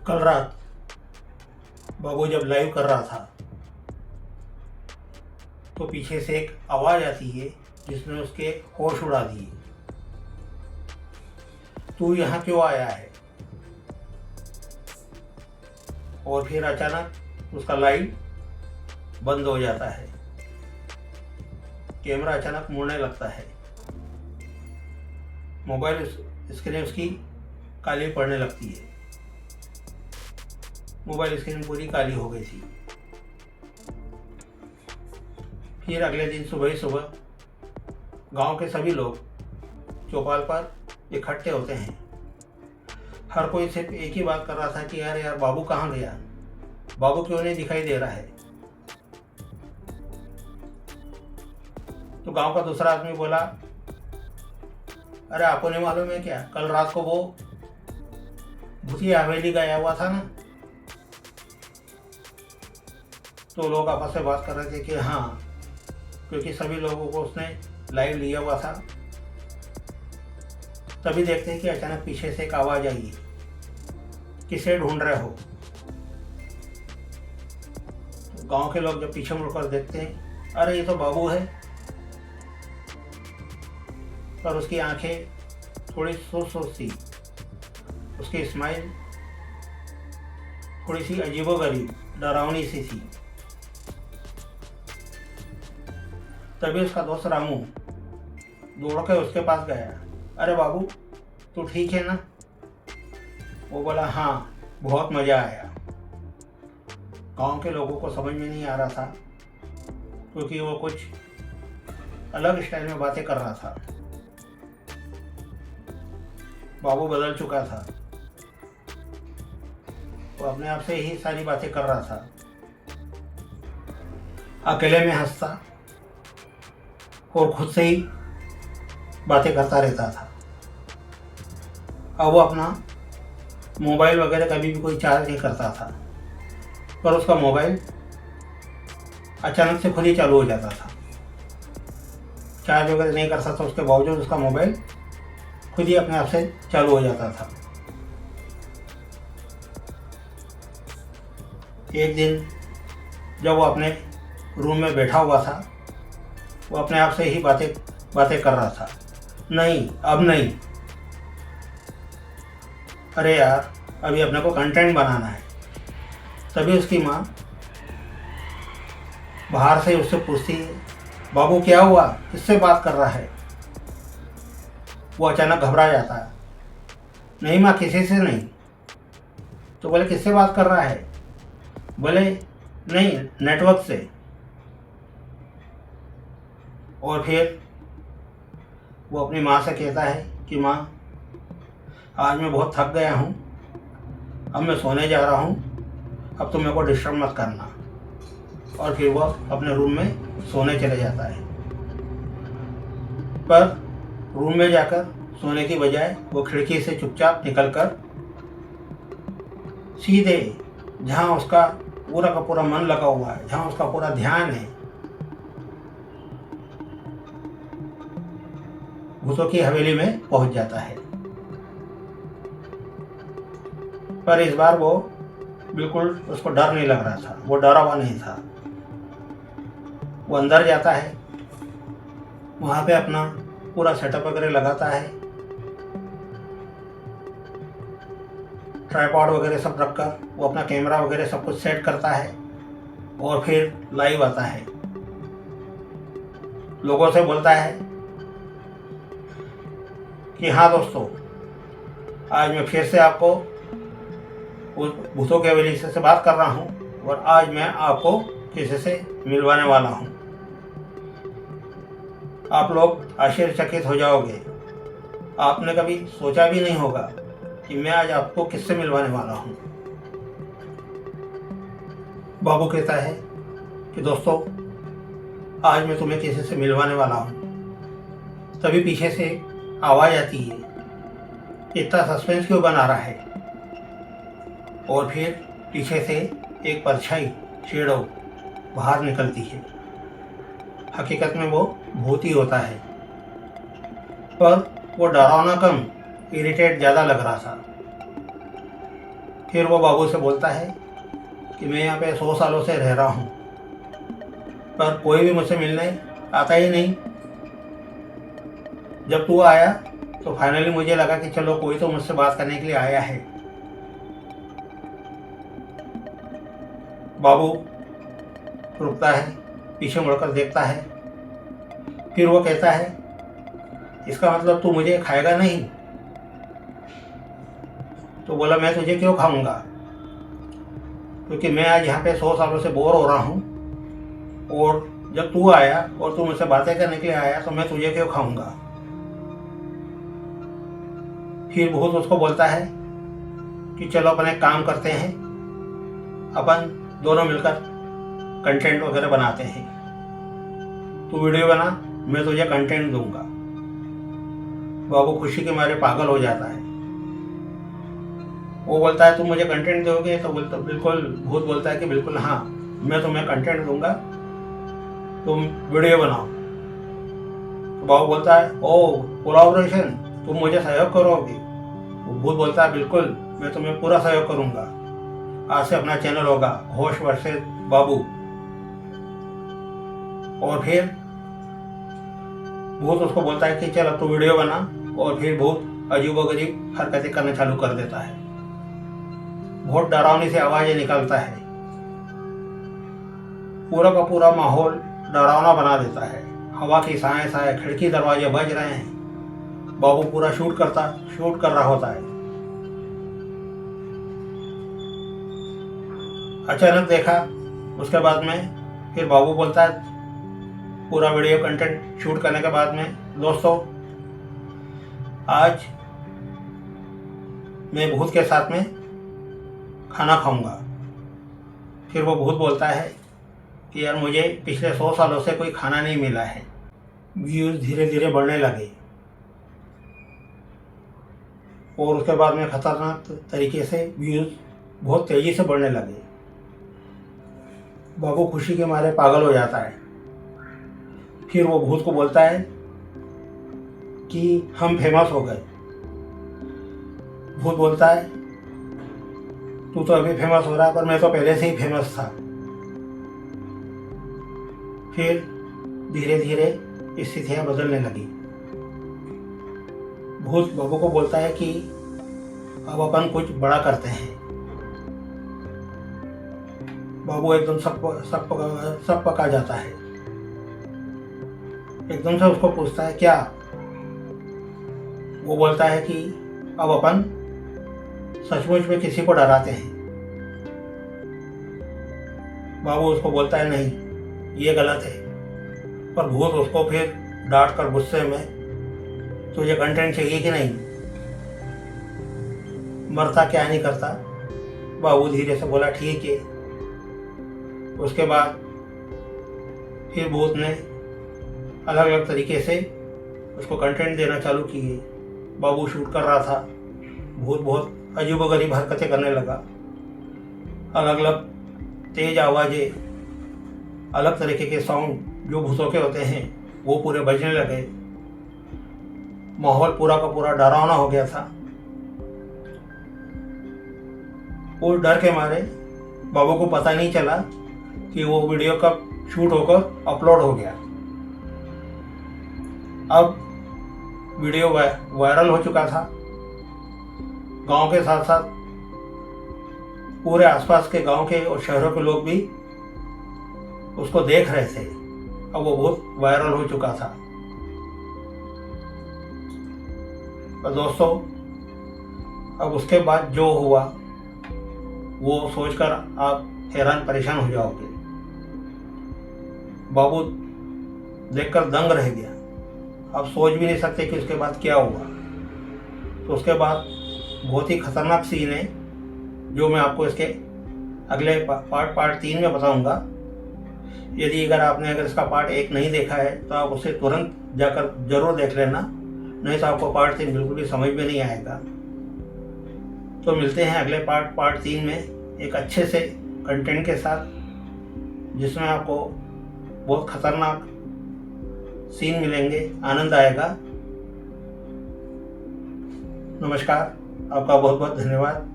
कल रात बाबू जब लाइव कर रहा था तो पीछे से एक आवाज़ आती है जिसने उसके होश उड़ा दिए। तू यहाँ क्यों आया है? और फिर अचानक उसका लाइट बंद हो जाता है। कैमरा अचानक मुड़ने लगता है। मोबाइल स्क्रीन उसकी काली पड़ने लगती है। मोबाइल स्क्रीन पूरी काली हो गई थी। फिर अगले दिन सुबह ही सुबह गांव के सभी लोग चौपाल पर इकट्ठे होते हैं। हर कोई सिर्फ एक ही बात कर रहा था कि यार बाबू कहाँ गया, बाबू क्यों नहीं दिखाई दे रहा है। तो गांव का दूसरा आदमी बोला, अरे आपको नहीं मालूम है क्या, कल रात को वो भूतिया हवेली गया हुआ था ना। तो लोग आपस में बात कर रहे थे कि हाँ, क्योंकि सभी लोगों को उसने लाइव लिया हुआ था। तभी देखते हैं कि अचानक पीछे से एक आवाज़ आई, किसे ढूंढ रहे हो। तो गांव के लोग जब पीछे मुड़कर देखते हैं, अरे ये तो बाबू है। पर उसकी आंखें थोड़ी सोच सी, उसकी स्माइल थोड़ी सी अजीबोगरीब डरावनी सी थी। तभी उसका दोस्त रामू दौड़ के उसके पास गया, अरे बाबू तू ठीक है ना? वो बोला, हाँ बहुत मज़ा आया। गांव के लोगों को समझ में नहीं आ रहा था क्योंकि वो कुछ अलग स्टाइल में बातें कर रहा था। बाबू बदल चुका था। वो अपने आप से ही सारी बातें कर रहा था। अकेले में हंसता और खुद से ही बातें करता रहता था। अब वो अपना मोबाइल वगैरह कभी भी कोई चार्ज नहीं करता था, पर उसका मोबाइल अचानक से खुद ही चालू हो जाता था। चार्ज वगैरह नहीं करता था, उसके बावजूद उसका मोबाइल खुद ही अपने आप से चालू हो जाता था। एक दिन जब वो अपने रूम में बैठा हुआ था, वो अपने आप से ही बातें कर रहा था, नहीं अब नहीं, अरे यार अभी अपने को कंटेंट बनाना है। तभी उसकी माँ बाहर से उससे पूछती है, बाबू क्या हुआ, किससे बात कर रहा है? वो अचानक घबरा जाता है, नहीं माँ किसी से नहीं। तो बोले किससे बात कर रहा है? बोले नहीं नेटवर्क से। और फिर वो अपनी माँ से कहता है कि माँ आज मैं बहुत थक गया हूँ, अब मैं सोने जा रहा हूँ, अब तुम मेरे को डिस्टर्ब मत करना। और फिर वो अपने रूम में सोने चले जाता है। पर रूम में जाकर सोने की बजाय वो खिड़की से चुपचाप निकलकर सीधे जहाँ उसका पूरा का पूरा मन लगा हुआ है, जहाँ उसका पूरा ध्यान है, भूतों की हवेली में पहुंच जाता है। पर इस बार वो बिल्कुल उसको डर नहीं लग रहा था, वो डरा हुआ नहीं था। वो अंदर जाता है, वहाँ पे अपना पूरा सेटअप वगैरह लगाता है, ट्राइपॉड वगैरह सब रखकर वो अपना कैमरा वगैरह सब कुछ सेट करता है और फिर लाइव आता है। लोगों से बोलता है कि हाँ दोस्तों, आज मैं फिर से आपको उस भूतों के हवेली से बात कर रहा हूँ और आज मैं आपको किसी से मिलवाने वाला हूँ। आप लोग आश्चर्यचकित हो जाओगे। आपने कभी सोचा भी नहीं होगा कि मैं आज आपको किससे मिलवाने वाला हूँ। बाबू कहता है कि दोस्तों आज मैं तुम्हें किसी से मिलवाने वाला हूँ। तभी पीछे से आवाज़ आती है, इतना सस्पेंस क्यों बना रहा है? और फिर पीछे से एक परछाई शेडो बाहर निकलती है। हकीकत में वो भूत ही होता है, पर वो डरावना कम इरिटेट ज़्यादा लग रहा था। फिर वो बाबू से बोलता है कि मैं यहाँ पे 100 सालों से रह रहा हूँ, पर कोई भी मुझसे मिलने आता ही नहीं। जब तू आया तो फाइनली मुझे लगा कि चलो कोई तो मुझसे बात करने के लिए आया है। बाबू रुकता है, पीछे मुड़कर देखता है, फिर वो कहता है, इसका मतलब तू मुझे खाएगा नहीं? तो बोला, मैं तुझे क्यों खाऊंगा, क्योंकि मैं आज यहाँ पे 100 सालों से बोर हो रहा हूँ, और जब तू आया और तू मुझसे बातें करने के लिए आया तो मैं तुझे क्यों खाऊंगा। फिर भूत उसको बोलता है कि चलो अपन एक काम करते हैं, अपन दोनों मिलकर कंटेंट वगैरह बनाते हैं। तू वीडियो बना, मैं तुझे कंटेंट दूंगा। बाबू खुशी के मारे पागल हो जाता है। वो बोलता है, तुम मुझे कंटेंट दोगे? तो बोलता बिल्कुल। भूत बोलता है कि बिल्कुल हाँ, मैं तुम्हें कंटेंट दूंगा, तुम वीडियो बनाओ। तो बाबू बोलता है, ओ कोलैबोरेशन, तुम मुझे सहयोग करोगे? भूत बोलता है, बिल्कुल, मैं तुम्हें पूरा सहयोग करूंगा। आज से अपना चैनल होगा घोष वर्सेस बाबू। और फिर भूत उसको बोलता है कि चल अब तू वीडियो बना, और फिर भूत अजीबोगरीब हरकतें करना चालू कर देता है। बहुत डरावनी सी आवाजें निकलता है, पूरा का पूरा माहौल डरावना बना देता है। हवा की साए साए खिड़की दरवाजे बज रहे हैं। बाबू पूरा शूट कर रहा होता है। अचानक देखा, उसके बाद में फिर बाबू बोलता है, पूरा वीडियो कंटेंट शूट करने के बाद में, दोस्तों आज मैं भूत के साथ में खाना खाऊंगा। फिर वो भूत बोलता है कि यार मुझे पिछले 100 सालों से कोई खाना नहीं मिला है। व्यूज़ धीरे धीरे बढ़ने लगे और उसके बाद में खतरनाक तरीके से व्यूज़ बहुत तेज़ी से बढ़ने लगे। बाबू खुशी के मारे पागल हो जाता है। फिर वो भूत को बोलता है कि हम फेमस हो गए। भूत बोलता है, तू तो अभी फेमस हो रहा है, पर मैं तो पहले से ही फेमस था। फिर धीरे धीरे स्थितियां बदलने लगी। भूत बाबू को बोलता है कि अब अपन कुछ बड़ा करते हैं। बाबू एकदम सब पका जाता है। एकदम से उसको पूछता है, क्या? वो बोलता है कि अब अपन सचमुच में किसी को डराते हैं। बाबू उसको बोलता है, नहीं, ये गलत है। पर भूत उसको फिर डांट कर गुस्से में, तुझे कंटेंट चाहिए कि नहीं? मरता क्या नहीं करता। बाबू धीरे से बोला, ठीक है। उसके बाद फिर भूत ने अलग अलग तरीके से उसको कंटेंट देना चालू किए। बाबू शूट कर रहा था, भूत बहुत अजीबोगरीब हरकतें करने लगा। अलग अलग तेज आवाज़ें, अलग तरीके के साउंड जो भूतों के होते हैं वो पूरे बजने लगे। माहौल पूरा का पूरा डरावना हो गया था। वो डर के मारे बाबू को पता नहीं चला कि वो वीडियो कब शूट होकर अपलोड हो गया। अब वीडियो वायरल हो चुका था। गांव के साथ साथ पूरे आसपास के गांव के और शहरों के लोग भी उसको देख रहे थे। अब वो बहुत वायरल हो चुका था। पर दोस्तों, अब उसके बाद जो हुआ वो सोचकर आप हैरान परेशान हो जाओगे। बाबू देखकर दंग रह गया। आप सोच भी नहीं सकते कि उसके बाद क्या हुआ। तो उसके बाद बहुत ही खतरनाक सीन है जो मैं आपको इसके अगले पार्ट 3 में बताऊंगा। यदि अगर इसका पार्ट 1 नहीं देखा है तो आप उसे तुरंत जाकर जरूर देख लेना, नहीं तो आपको पार्ट 3 बिल्कुल भी समझ में नहीं आएगा। तो मिलते हैं अगले पार्ट 3 में एक अच्छे से कंटेंट के साथ, जिसमें आपको बहुत खतरनाक सीन मिलेंगे, आनंद आएगा। नमस्कार, आपका बहुत बहुत धन्यवाद।